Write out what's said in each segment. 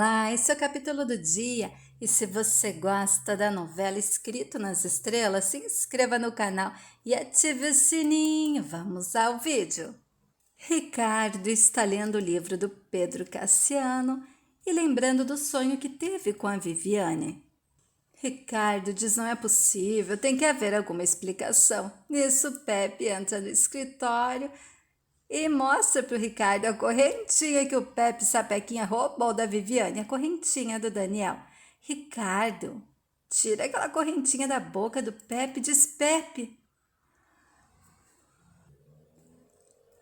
Olá, esse é o capítulo do dia e se você gosta da novela Escrito nas Estrelas, se inscreva no canal e ative o sininho. Vamos ao vídeo. Ricardo está lendo o livro do Pedro Cassiano e lembrando do sonho que teve com a Viviane. Ricardo diz: não é possível, tem que haver alguma explicação. Nisso, Pepe entra no escritório e mostra para o Ricardo a correntinha que o Pepe Sapequinha roubou da Viviane, a correntinha do Daniel. Ricardo, tira aquela correntinha da boca do Pepe, diz Pepe.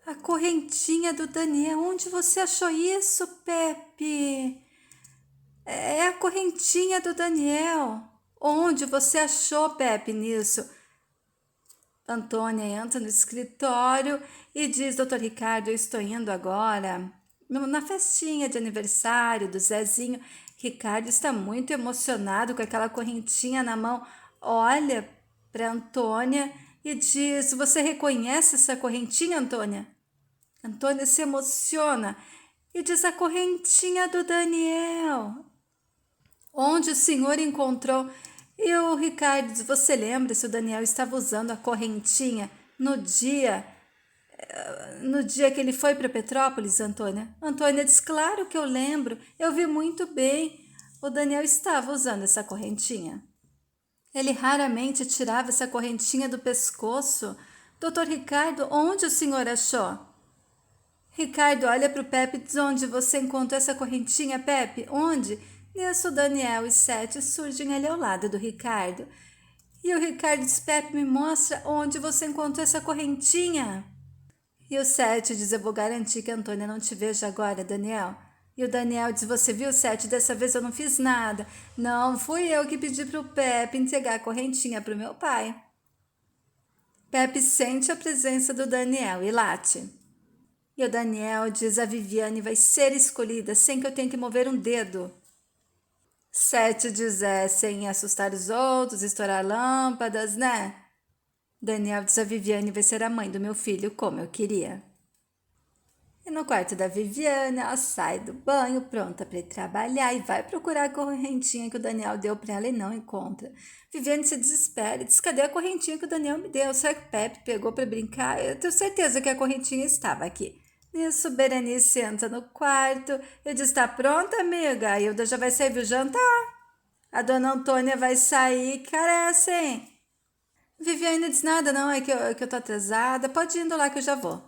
A correntinha do Daniel, onde você achou isso, Pepe? É a correntinha do Daniel. Onde você achou, Pepe, nisso? Antônia entra no escritório e diz: Doutor Ricardo, eu estou indo agora na festinha de aniversário do Zezinho. Ricardo está muito emocionado com aquela correntinha na mão. Olha para Antônia e diz: você reconhece essa correntinha, Antônia? Antônia se emociona e diz: a correntinha do Daniel. Onde o senhor encontrou? E o Ricardo diz: você lembra se o Daniel estava usando a correntinha no dia que ele foi para Petrópolis, Antônia? Antônia diz: claro que eu lembro, eu vi muito bem. O Daniel estava usando essa correntinha. Ele raramente tirava essa correntinha do pescoço. Doutor Ricardo, onde o senhor achou? Ricardo olha para o Pepe e diz: onde você encontrou essa correntinha, Pepe? Onde? Nisso, Daniel e Sete surgem ali ao lado do Ricardo. E o Ricardo diz: Pepe, me mostra onde você encontrou essa correntinha. E o Sete diz: eu vou garantir que a Antônia não te veja agora, Daniel. E o Daniel diz: você viu, Sete, dessa vez eu não fiz nada. Não, fui eu que pedi para o Pepe entregar a correntinha para o meu pai. Pepe sente a presença do Daniel e late. E o Daniel diz: a Viviane vai ser escolhida sem que eu tenha que mover um dedo. Sete diz: sem assustar os outros, estourar lâmpadas, né? Daniel diz: a Viviane vai ser a mãe do meu filho, como eu queria. E no quarto da Viviane, ela sai do banho, pronta para ir trabalhar e vai procurar a correntinha que o Daniel deu para ela e não encontra. Viviane se desespera e diz: cadê a correntinha que o Daniel me deu? Será que o Pepe pegou para brincar? Eu tenho certeza que a correntinha estava aqui. Nisso, Berenice entra no quarto e diz: tá pronta, amiga? A Hilda já vai servir o jantar. A dona Antônia vai sair, carece, hein? Viviane diz: nada não, é que eu tô atrasada, pode ir indo lá que eu já vou.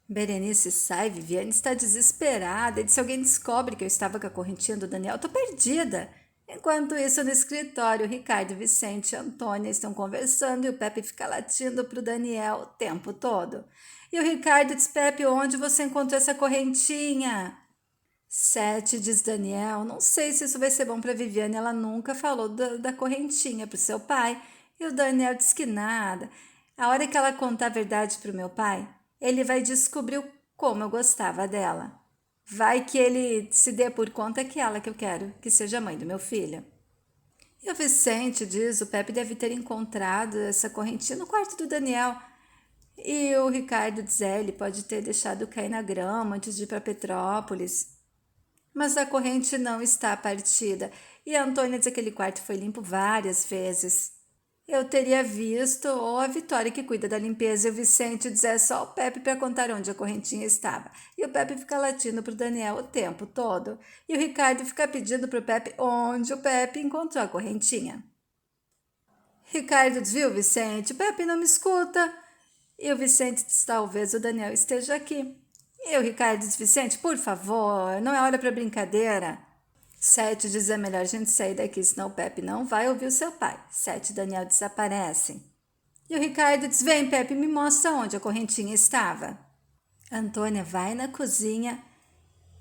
Berenice sai, Viviane está desesperada e diz: se alguém descobre que eu estava com a correntinha do Daniel, eu tô perdida. Enquanto isso, no escritório, Ricardo, Vicente e Antônia estão conversando e o Pepe fica latindo pro Daniel o tempo todo. E o Ricardo diz: Pepe, onde você encontrou essa correntinha? Sete, diz Daniel: não sei se isso vai ser bom para Viviane, ela nunca falou da correntinha pro seu pai. E o Daniel diz que nada. A hora que ela contar a verdade pro meu pai, ele vai descobrir como eu gostava dela. Vai que ele se dê por conta que ela que eu quero que seja a mãe do meu filho. E o Vicente diz: o Pepe deve ter encontrado essa correntinha no quarto do Daniel. E o Ricardo diz: ele pode ter deixado cair na grama antes de ir para Petrópolis. Mas a corrente não está partida. E a Antônia diz que aquele quarto foi limpo várias vezes. Eu teria visto, ou a Vitória que cuida da limpeza, e o Vicente diz: é só o Pepe para contar onde a correntinha estava. E o Pepe fica latindo para o Daniel o tempo todo. E o Ricardo fica pedindo para o Pepe onde o Pepe encontrou a correntinha. Ricardo diz: viu, Vicente, o Pepe não me escuta. E o Vicente diz: talvez o Daniel esteja aqui. E o Ricardo diz: Vicente, por favor, não é hora para brincadeira. Sete diz: é melhor a gente sair daqui, senão o Pepe não vai ouvir o seu pai. Sete e Daniel desaparecem. E o Ricardo diz: vem, Pepe, me mostra onde a correntinha estava. A Antônia vai na cozinha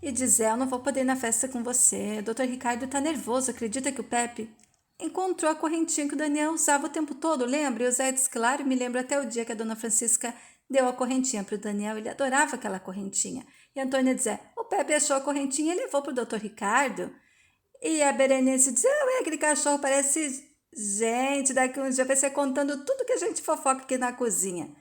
e diz: eu não vou poder ir na festa com você. O doutor Ricardo está nervoso, acredita que o Pepe encontrou a correntinha que o Daniel usava o tempo todo, lembra? E o Zé diz: claro, me lembro até o dia que a dona Francisca deu a correntinha para o Daniel, ele adorava aquela correntinha. E a Antônia diz: o Pepe achou a correntinha e levou para o doutor Ricardo. E a Berenice diz: aquele cachorro parece gente, daqui uns dias vai ser contando tudo que a gente fofoca aqui na cozinha.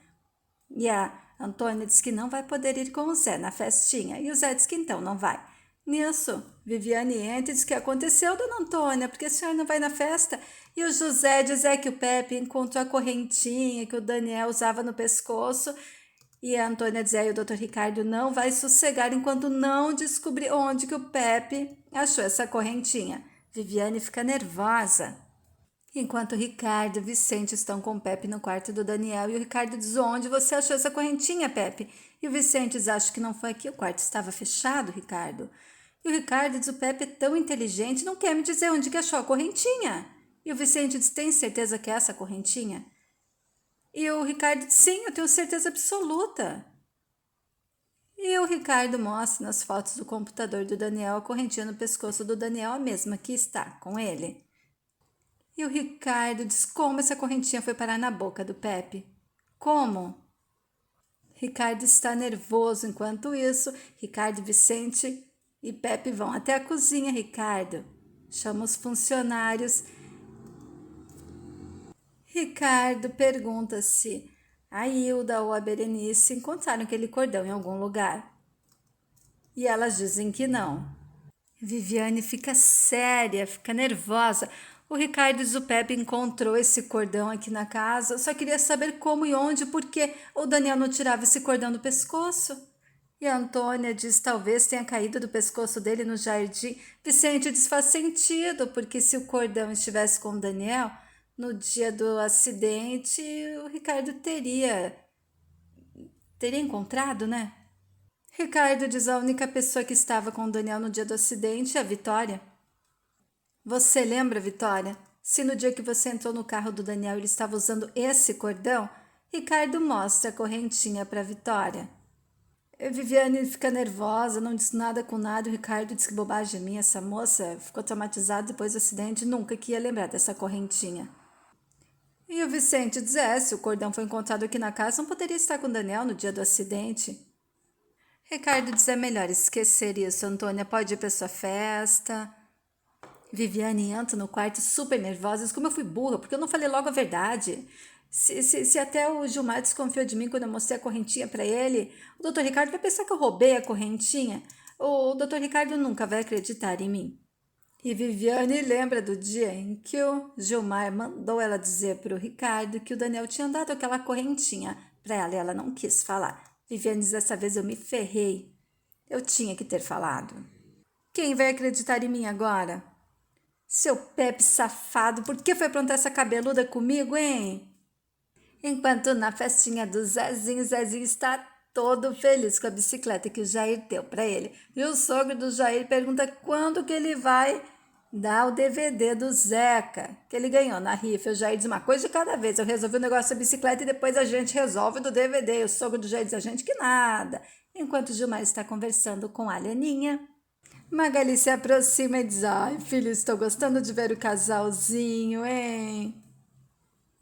E a Antônia diz que não vai poder ir com o Zé na festinha, e o Zé diz que então não vai. Nisso, Viviane entra e diz: o que aconteceu, dona Antônia? Por que a senhora não vai na festa? E o José diz que o Pepe encontrou a correntinha que o Daniel usava no pescoço. E a Antônia diz: e o doutor Ricardo não vai sossegar enquanto não descobrir onde que o Pepe achou essa correntinha. Viviane fica nervosa. Enquanto o Ricardo e o Vicente estão com o Pepe no quarto do Daniel, e o Ricardo diz: onde você achou essa correntinha, Pepe? E o Vicente diz: acho que não foi aqui, o quarto estava fechado, Ricardo. E o Ricardo diz: o Pepe é tão inteligente, não quer me dizer onde que achou a correntinha. E o Vicente diz: tem certeza que é essa correntinha? E o Ricardo diz: sim, eu tenho certeza absoluta. E o Ricardo mostra nas fotos do computador do Daniel a correntinha no pescoço do Daniel, a mesma que está com ele. E o Ricardo diz: como essa correntinha foi parar na boca do Pepe? Como? Ricardo está nervoso. Enquanto isso, Ricardo, Vicente e Pepe vão até a cozinha. Ricardo chama os funcionários. Ricardo pergunta se a Hilda ou a Berenice encontraram aquele cordão em algum lugar. E elas dizem que não. Viviane fica séria, fica nervosa. O Ricardo diz: o Pepe encontrou esse cordão aqui na casa, só queria saber como e onde, porque o Daniel não tirava esse cordão do pescoço. E a Antônia diz: talvez tenha caído do pescoço dele no jardim. Vicente diz: faz sentido, porque se o cordão estivesse com o Daniel, no dia do acidente, o Ricardo teria encontrado, né? Ricardo diz: a única pessoa que estava com o Daniel no dia do acidente é a Vitória. Você lembra, Vitória? Se no dia que você entrou no carro do Daniel ele estava usando esse cordão, Ricardo mostra a correntinha para Vitória. Viviane fica nervosa, não diz nada com nada. O Ricardo diz: que bobagem minha, essa moça ficou traumatizada depois do acidente, nunca que ia lembrar dessa correntinha. E o Vicente diz: se o cordão foi encontrado aqui na casa, não poderia estar com o Daniel no dia do acidente. Ricardo diz: é melhor esquecer isso, Antônia pode ir para sua festa. Viviane entra no quarto super nervosa, diz: como eu fui burra, porque eu não falei logo a verdade. Se até o Gilmar desconfiou de mim quando eu mostrei a correntinha para ele, o doutor Ricardo vai pensar que eu roubei a correntinha. O doutor Ricardo nunca vai acreditar em mim. E Viviane lembra do dia em que o Gilmar mandou ela dizer para o Ricardo que o Daniel tinha dado aquela correntinha para ela e ela não quis falar. Viviane diz: dessa vez eu me ferrei. Eu tinha que ter falado. Quem vai acreditar em mim agora? Seu Pepe safado, por que foi aprontar essa cabeluda comigo, hein? Enquanto na festinha do Zezinho está todo feliz com a bicicleta que o Jair deu para ele. E o sogro do Jair pergunta quando que ele vai dar o DVD do Zeca, que ele ganhou na rifa. O Jair diz: uma coisa de cada vez, eu resolvi o negócio da bicicleta e depois a gente resolve do DVD. E o sogro do Jair diz: a gente que nada. Enquanto o Gilmar está conversando com a Leninha, Magali se aproxima e diz: ai, filho, estou gostando de ver o casalzinho, hein?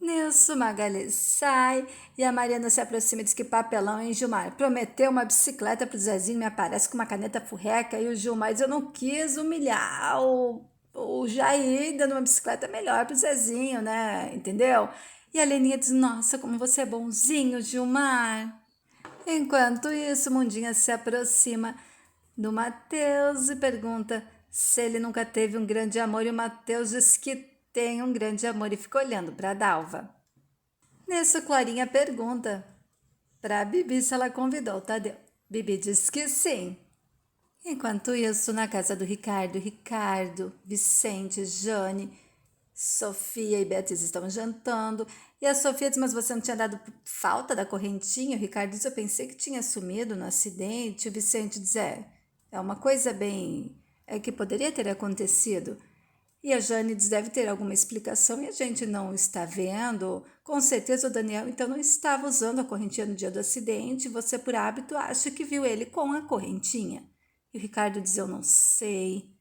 Nisso, Magali sai e a Mariana se aproxima e diz: que papelão, hein, Gilmar? Prometeu uma bicicleta pro Zezinho, me aparece com uma caneta furreca. E o Gilmar diz: eu não quis humilhar o Jair dando uma bicicleta melhor pro Zezinho, né? Entendeu? E a Leninha diz: nossa, como você é bonzinho, Gilmar. Enquanto isso, Mundinha se aproxima do Matheus e pergunta se ele nunca teve um grande amor. E o Matheus diz que tem um grande amor e fica olhando para a Dalva. Nisso, Clarinha pergunta para a Bibi se ela convidou o Tadeu. Bibi diz que sim. Enquanto isso, na casa do Ricardo, Vicente, Jane, Sofia e Beatriz estão jantando. E a Sofia diz: mas você não tinha dado falta da correntinha? O Ricardo diz: eu pensei que tinha sumido no acidente. O Vicente diz: é uma coisa bem... que poderia ter acontecido. E a Jane diz: deve ter alguma explicação e a gente não está vendo. Com certeza o Daniel então não estava usando a correntinha no dia do acidente. Você, por hábito, acha que viu ele com a correntinha. E o Ricardo diz: eu não sei.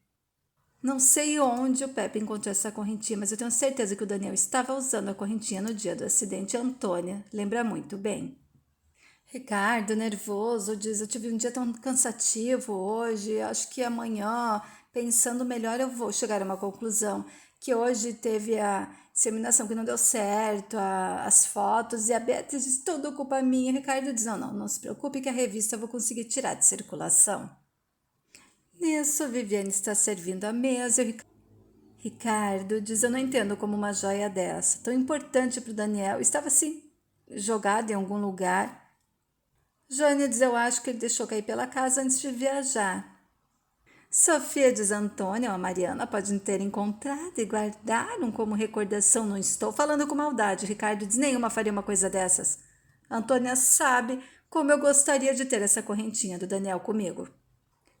Não sei onde o Pepe encontrou essa correntinha, mas eu tenho certeza que o Daniel estava usando a correntinha no dia do acidente. Antônia lembra muito bem. Ricardo, nervoso, diz: eu tive um dia tão cansativo hoje, acho que amanhã, pensando melhor, eu vou chegar a uma conclusão. Que hoje teve a disseminação que não deu certo, as fotos, e a Beatriz diz: tudo culpa minha. Ricardo diz: não se preocupe que a revista eu vou conseguir tirar de circulação. Nisso, Viviane está servindo a mesa e o Ricardo diz: eu não entendo como uma joia dessa, tão importante para o Daniel, estava assim, jogada em algum lugar. Jônia diz: eu acho que ele deixou cair pela casa antes de viajar. Sofia diz: Antônia ou a Mariana podem ter encontrado e guardaram como recordação. Não estou falando com maldade. Ricardo diz: nenhuma faria uma coisa dessas. Antônia sabe como eu gostaria de ter essa correntinha do Daniel comigo.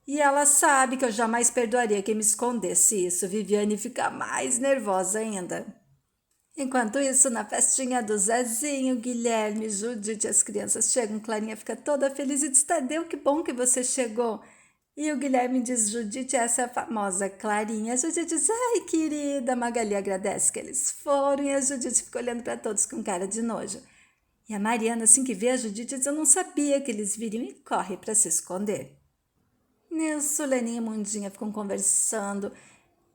E ela sabe que eu jamais perdoaria quem me escondesse isso. Viviane fica mais nervosa ainda. Enquanto isso, na festinha do Zezinho, Guilherme, Judite e as crianças chegam, Clarinha fica toda feliz e diz: Tadeu, que bom que você chegou. E o Guilherme diz: Judite, essa é a famosa Clarinha. A Judite diz: ai, querida. Magali agradece que eles foram e a Judite fica olhando para todos com cara de nojo. E a Mariana, assim que vê a Judite, diz: eu não sabia que eles viriam e corre para se esconder. Nisso, Leninha e Mundinha ficam conversando.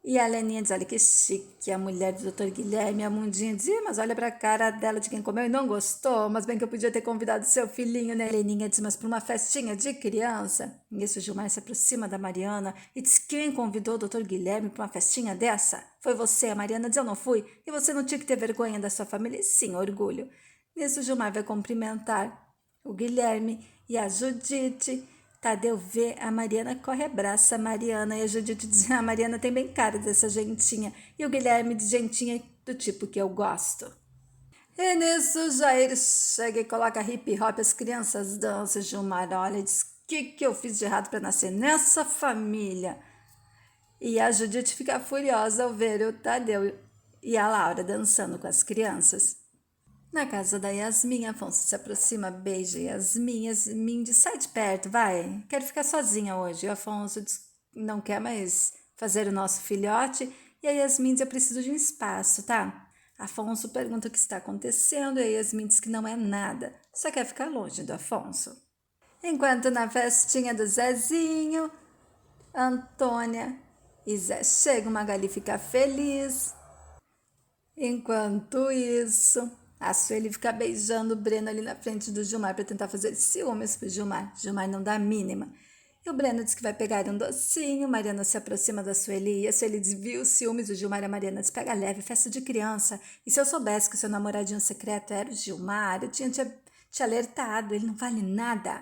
E a Leninha diz: olha que chique, a mulher do Dr. Guilherme. E a Mundinha diz: mas olha pra cara dela de quem comeu e não gostou. Mas bem que eu podia ter convidado seu filhinho, né? A Leninha diz: mas pra uma festinha de criança. Nisso, Gilmar se aproxima da Mariana e diz: quem convidou o Dr. Guilherme pra uma festinha dessa? Foi você. A Mariana diz: eu não fui. E você não tinha que ter vergonha da sua família? E sim, orgulho. Nisso, Gilmar vai cumprimentar o Guilherme e a Judite. Tadeu vê a Mariana, corre, abraça a Mariana. E a Judite diz: a Mariana tem bem cara dessa gentinha. E o Guilherme diz: gentinha do tipo que eu gosto. E nisso, Jair chega e coloca hip hop, as crianças dançam. Gilmar olha e diz: que eu fiz de errado para nascer nessa família? E a Judite fica furiosa ao ver o Tadeu e a Laura dançando com as crianças. Na casa da Yasmin, Afonso se aproxima, beija Yasmin. Yasmin diz: sai de perto, vai. Quero ficar sozinha hoje. E o Afonso diz: não quer mais fazer o nosso filhote. E a Yasmin diz: eu preciso de um espaço, tá? Afonso pergunta o que está acontecendo e a Yasmin diz que não é nada, só quer ficar longe do Afonso. Enquanto na festinha do Zezinho, Antônia e Zé chegam, Magali fica feliz. Enquanto isso, a Sueli fica beijando o Breno ali na frente do Gilmar para tentar fazer ciúmes pro Gilmar. Gilmar não dá a mínima. E o Breno diz que vai pegar um docinho. Mariana se aproxima da Sueli e a Sueli desvia os ciúmes do Gilmar e a Mariana diz: pega leve, festa de criança. E se eu soubesse que o seu namoradinho secreto era o Gilmar, eu tinha te alertado, ele não vale nada.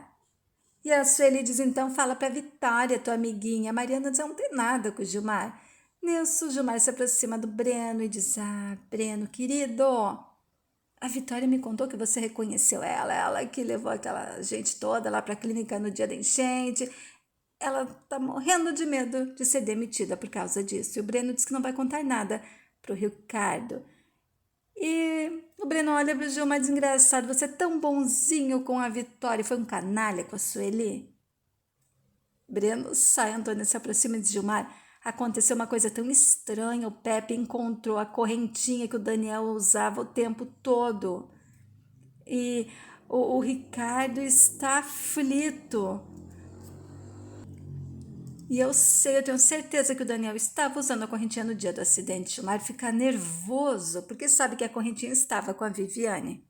E a Sueli diz: então fala pra Vitória, tua amiguinha. A Mariana diz: não tem nada com o Gilmar. Nisso, o Gilmar se aproxima do Breno e diz: ah, Breno, querido, a Vitória me contou que você reconheceu ela que levou aquela gente toda lá para a clínica no dia da enchente. Ela tá morrendo de medo de ser demitida por causa disso. E o Breno diz que não vai contar nada pro Ricardo. E o Breno olha pro Gilmar desgraçado: você é tão bonzinho com a Vitória, foi um canalha com a Sueli. Breno sai, Antônia se aproxima de Gilmar. Aconteceu uma coisa tão estranha, o Pepe encontrou a correntinha que o Daniel usava o tempo todo. E o Ricardo está aflito. E eu tenho certeza que o Daniel estava usando a correntinha no dia do acidente. Gilmar fica nervoso, porque sabe que a correntinha estava com a Viviane.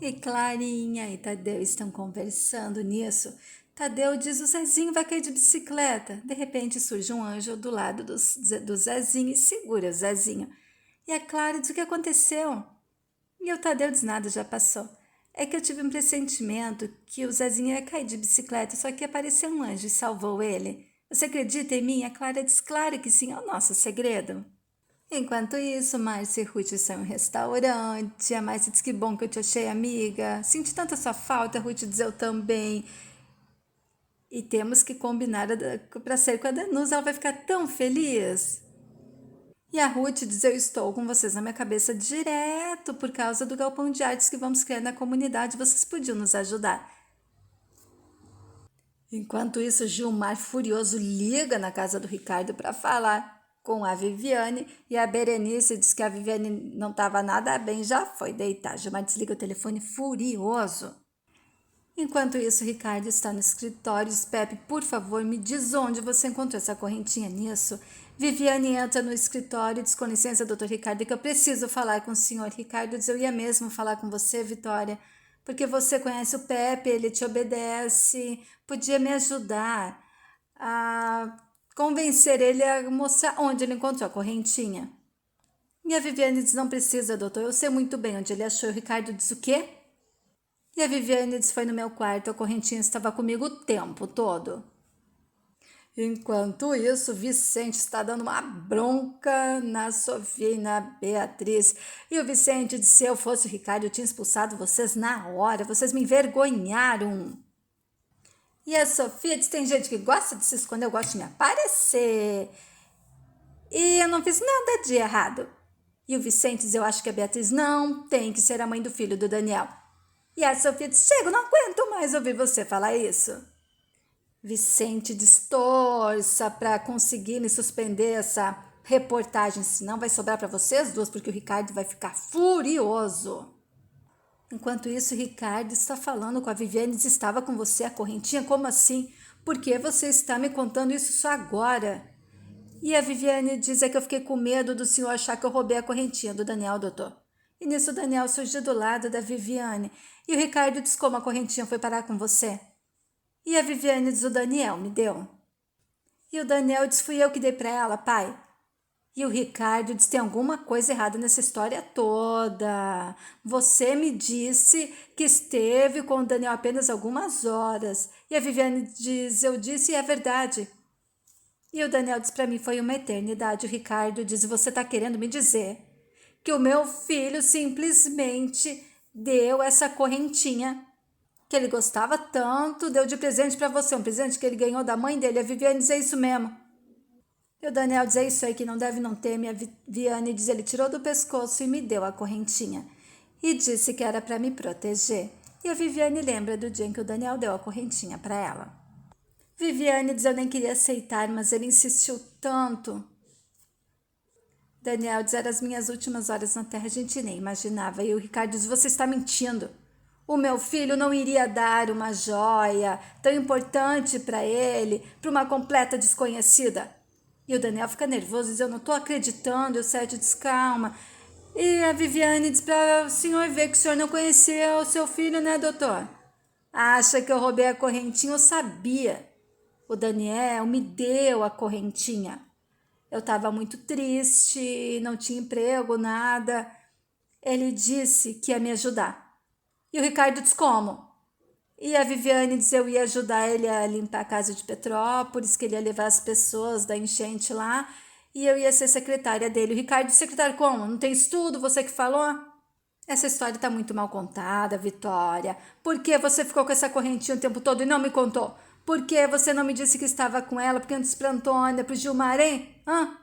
E Clarinha e Tadeu estão conversando nisso. Tadeu diz: o Zezinho vai cair de bicicleta. De repente surge um anjo do lado do Zezinho e segura o Zezinho. E a Clara diz: o que aconteceu? E o Tadeu diz: nada, já passou. É que eu tive um pressentimento que o Zezinho ia cair de bicicleta, só que apareceu um anjo e salvou ele. Você acredita em mim? A Clara diz: claro que sim, é o nosso segredo. Enquanto isso, Márcia e Ruth estão em um restaurante. A Márcia diz: que bom que eu te achei, amiga. Senti tanta sua falta. A Ruth diz: eu também. E temos que combinar para sair com a Danusa. Ela vai ficar tão feliz. E a Ruth diz: eu estou com vocês na minha cabeça direto por causa do galpão de artes que vamos criar na comunidade. Vocês podiam nos ajudar. Enquanto isso, Gilmar, furioso, liga na casa do Ricardo para falar com a Viviane. E a Berenice diz que a Viviane não estava nada bem, já foi deitar. Gilmar desliga o telefone furioso. Enquanto isso, Ricardo está no escritório. Pepe, por favor, me diz onde você encontrou essa correntinha nisso. Viviane entra no escritório e diz: com licença, doutor Ricardo, que eu preciso falar com o senhor. Ricardo diz: eu ia mesmo falar com você, Vitória, porque você conhece o Pepe, ele te obedece, podia me ajudar. a convencer ele a mostrar onde ele encontrou a correntinha. E a Viviane diz, não precisa, doutor, eu sei muito bem onde ele achou. O Ricardo diz, o quê? E a Viviane diz, foi no meu quarto, a correntinha estava comigo o tempo todo. Enquanto isso, Vicente está dando uma bronca na Sofia e na Beatriz. E o Vicente disse, se eu fosse o Ricardo, eu tinha expulsado vocês na hora, vocês me envergonharam. E a Sofia diz, tem gente que gosta de se esconder, eu gosto de me aparecer. E eu não fiz nada de errado. E o Vicente diz, eu acho que a Beatriz não tem que ser a mãe do filho do Daniel. E a Sofia diz, chega, não aguento mais ouvir você falar isso. Vicente distorça para conseguir me suspender essa reportagem, senão vai sobrar para vocês duas, porque o Ricardo vai ficar furioso. Enquanto isso, o Ricardo está falando com a Viviane, diz, estava com você a correntinha? Como assim? Por que você está me contando isso só agora? E a Viviane diz, é que eu fiquei com medo do senhor achar que eu roubei a correntinha do Daniel, doutor. E nisso o Daniel surgiu do lado da Viviane. E o Ricardo diz, como a correntinha foi parar com você? E a Viviane diz, o Daniel me deu. E o Daniel diz, fui eu que dei para ela, pai. E o Ricardo diz, tem alguma coisa errada nessa história toda. Você me disse que esteve com o Daniel apenas algumas horas. E a Viviane diz, eu disse e é verdade. E o Daniel diz, para mim foi uma eternidade. O Ricardo diz, você está querendo me dizer que o meu filho simplesmente deu essa correntinha que ele gostava tanto, deu de presente para você, um presente que ele ganhou da mãe dele. A Viviane diz, é isso mesmo. E o Daniel diz, é isso aí que não deve não ter. Minha Viviane diz, ele tirou do pescoço e me deu a correntinha. E disse que era para me proteger. E a Viviane lembra do dia em que o Daniel deu a correntinha para ela. Viviane diz, eu nem queria aceitar, mas ele insistiu tanto. Daniel diz, eram as minhas últimas horas na Terra, a gente nem imaginava. E o Ricardo diz, você está mentindo. O meu filho não iria dar uma joia tão importante para ele, para uma completa desconhecida. E o Daniel fica nervoso, diz, eu não estou acreditando. E o Sérgio diz, calma. E a Viviane diz para o senhor ver que o senhor não conhecia o seu filho, né, doutor? Acha que eu roubei a correntinha? Eu sabia. O Daniel me deu a correntinha. Eu estava muito triste, não tinha emprego, nada. Ele disse que ia me ajudar. E o Ricardo diz, como? E a Viviane diz, eu ia ajudar ele a limpar a casa de Petrópolis, que ele ia levar as pessoas da enchente lá, e eu ia ser secretária dele. O Ricardo disse, secretário como? Não tem estudo, você que falou? Essa história está muito mal contada, Vitória. Por que você ficou com essa correntinha o tempo todo e não me contou? Por que você não me disse que estava com ela? Porque antes para Antônia, para o Gilmar, hein? Hã?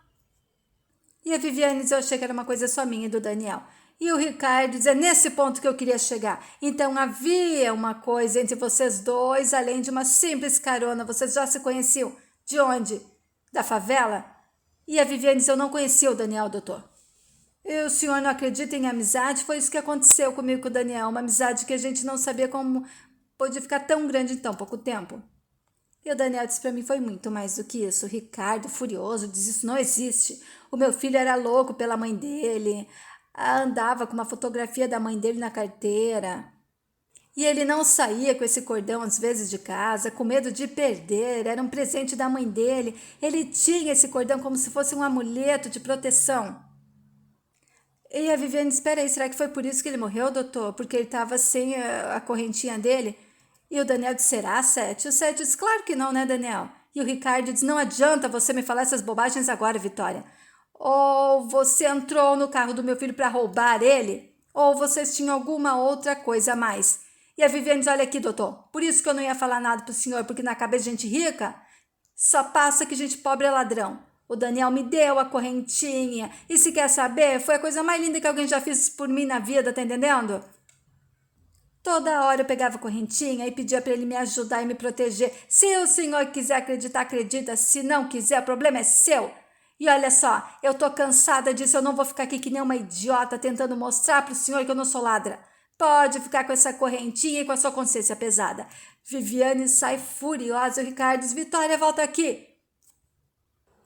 E a Viviane diz, eu achei que era uma coisa só minha e do Daniel. E o Ricardo diz, é nesse ponto que eu queria chegar. Então havia uma coisa entre vocês dois, além de uma simples carona. Vocês já se conheciam? De onde? Da favela? E a Viviane diz, eu não conhecia o Daniel, doutor. E o senhor não acredita em amizade? Foi isso que aconteceu comigo com o Daniel. Uma amizade que a gente não sabia como podia ficar tão grande em tão pouco tempo. E o Daniel disse para mim, foi muito mais do que isso. O Ricardo, furioso, diz, isso não existe. O meu filho era louco pela mãe dele. Andava com uma fotografia da mãe dele na carteira. E ele não saía com esse cordão às vezes de casa, com medo de perder. Era um presente da mãe dele. Ele tinha esse cordão como se fosse um amuleto de proteção. E a Viviane, espera aí, será que foi por isso que ele morreu, doutor? Porque ele estava sem a correntinha dele? E o Daniel disse, será, Sete? O Sete disse, claro que não, né, Daniel? E o Ricardo disse, não adianta você me falar essas bobagens agora, Vitória. Ou você entrou no carro do meu filho para roubar ele, ou vocês tinham alguma outra coisa a mais. E a Viviane diz, olha aqui, doutor, por isso que eu não ia falar nada pro senhor, porque na cabeça de gente rica, só passa que gente pobre é ladrão. O Daniel me deu a correntinha, e se quer saber, foi a coisa mais linda que alguém já fez por mim na vida, tá entendendo? Toda hora eu pegava a correntinha e pedia para ele me ajudar e me proteger. Se o senhor quiser acreditar, acredita. Se não quiser, o problema é seu. E olha só, eu tô cansada disso, eu não vou ficar aqui que nem uma idiota tentando mostrar pro senhor que eu não sou ladra. Pode ficar com essa correntinha e com a sua consciência pesada. Viviane sai furiosa, o Ricardo diz, Vitória, volta aqui.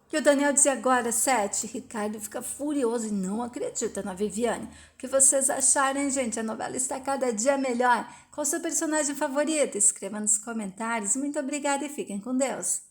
E o Daniel dizia agora, Sete. Ricardo fica furioso e não acredita na Viviane. O que vocês acharem, gente? A novela está cada dia melhor. Qual o seu personagem favorito? Escreva nos comentários. Muito obrigada e fiquem com Deus.